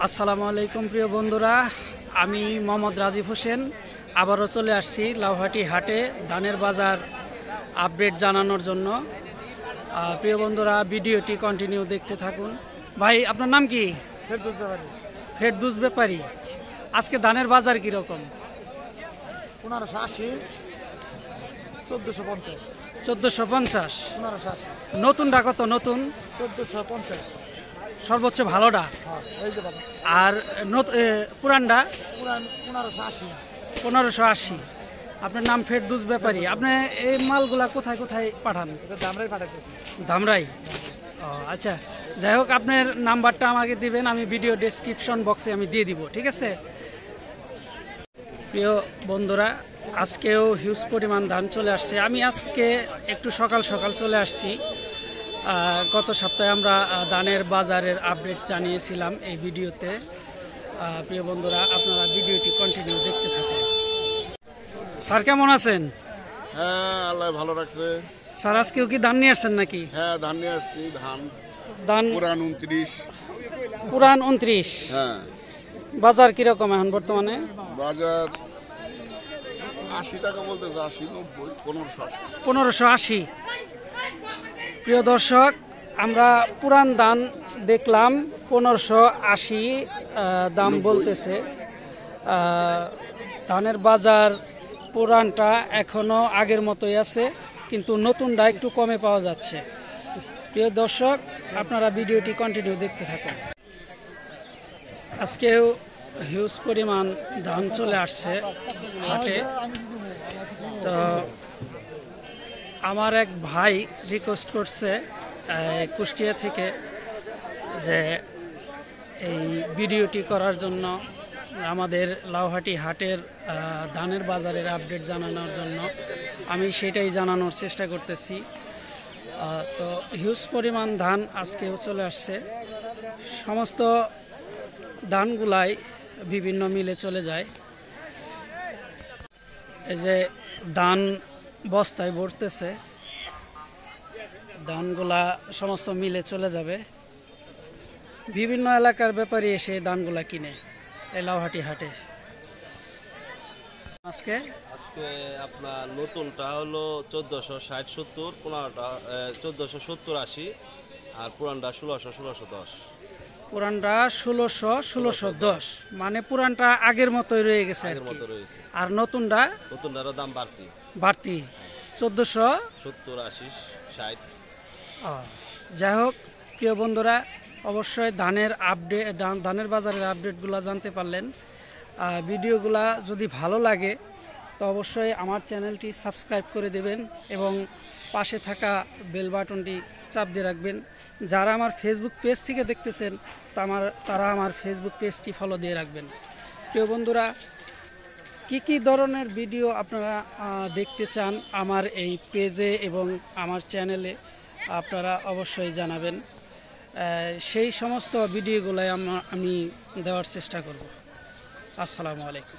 আসসালামু আলাইকুম প্রিয় বন্ধুরা, আমি মোহাম্মদ রাজীব হোসেন আবারও চলে আসছি লাউহাটি হাটে ধানের বাজার আপডেট জানানোর জন্য। প্রিয় বন্ধুরা, ভিডিওটি কন্টিনিউ দেখতে থাকুন। ভাই, আপনার নাম কি? ফেরদৌস ব্যাপারী। আজকে ধানের বাজার কিরকম? 1580, 1450, 1450। 1580, নতুনটা কত? নতুন 1450। সর্বোচ্চ ভালোটা। এই যে বাবা, আর পুরানটা 1580। 1580। আপনার নাম ফেরদৌস ব্যাপারী। আপনি এই মালগুলা কোথায় কোথায় পাঠান? দামরাই পাঠাইতেছি। ধামরাই। ও আচ্ছা, যাই হোক, আপনার নাম্বারটা আমাকে দিবেন, আমি ভিডিও ডেসক্রিপশন বক্সে আমি দিয়ে দিব, ঠিক আছে? প্রিয় বন্ধুরা, আজকেও হিউজ পরিমাণ ধান চলে আসছে। আমি আজকে একটু সকাল সকাল চলে আসছি। গত সপ্তাহে আমরা ধানের বাজারের আপডেট জানিয়েছিলাম এই ভিডিওতে। প্রিয় বন্ধুরা, আপনারা ভিডিওটি কন্টিনিউ দেখতে থাকুন। স্যার, কেমন আছেন? হ্যাঁ, আল্লাহ ভালো রাখছে। স্যার, আজকেও কি ধান নিয়ে আসছেন নাকি? হ্যাঁ, ধান নিয়ে আসছি। ধান পুরান 29। পুরান 29। হ্যাঁ। বাজার কিরকম এখন বর্তমানে? বাজার 80 টাকা বলতেছে, 80, 90, 1580। 1580। প্রিয় দর্শক, আমরা পুরান ধান দেখলাম 1580 দাম বলতেছে। ধানের বাজার পুরানটা এখনো আগের মতোই আছে, কিন্তু নতুনটা একটু কমে পাওয়া যাচ্ছে। প্রিয় দর্শক, আপনারা ভিডিওটি কন্টিনিউ দেখতে থাকুন। আজকেও হিউজ পরিমাণ ধান চলে আসছে হাটে। তো আমার এক ভাই রিকোয়েস্ট করছে কুষ্টিয়া থেকে যে এই ভিডিওটি করার জন্য, আমাদের লাউহাটি হাটের ধানের বাজারের আপডেট জানানোর জন্য। আমি সেটাই জানানোর চেষ্টা করতেছি। তো হিউজ পরিমাণ ধান আজকেও চলে আসছে। সমস্ত ধানগুলাই বিভিন্ন মিলে চলে যায়। এই যে ধান বস্তায় ভরতেছে, ধানগুলা সমস্ত মিলে চলে যাবে। বিভিন্ন এলাকার ব্যাপারে এসে ধানগুলা কিনে এই লাউহাটি হাটে। আজকে আপনার নতুনটা হলো 1460-70, 15টা 1470-80, আর পুরানটা 1600-1610। পুরানটা 1600-1610, মানে পুরানটা আগের মতোই রয়ে গেছে আর কি। আর নতুনটারও দাম বাড়তি 1470-80, 60। যাই হোক, প্রিয় বন্ধুরা, অবশ্যই ধানের বাজারের আপডেটগুলো জানতে পারলেন। ভিডিওগুলা যদি ভালো লাগে তো অবশ্যই আমার চ্যানেলটি সাবস্ক্রাইব করে দেবেন এবং পাশে থাকা বেল বাটনটি চাপ দিয়ে রাখবেন। যারা আমার ফেসবুক পেজ থেকে দেখতেছেন তারা আমার ফেসবুক পেজটি ফলো দিয়ে রাখবেন। প্রিয় বন্ধুরা, কি ধরনের ভিডিও আপনারা দেখতে চান আমার এই পেজে এবং আমার চ্যানেলে, আপনারা অবশ্যই জানাবেন। সেই সমস্ত ভিডিওগুলাই আমি দেওয়ার চেষ্টা করব। আসসালামু আলাইকুম।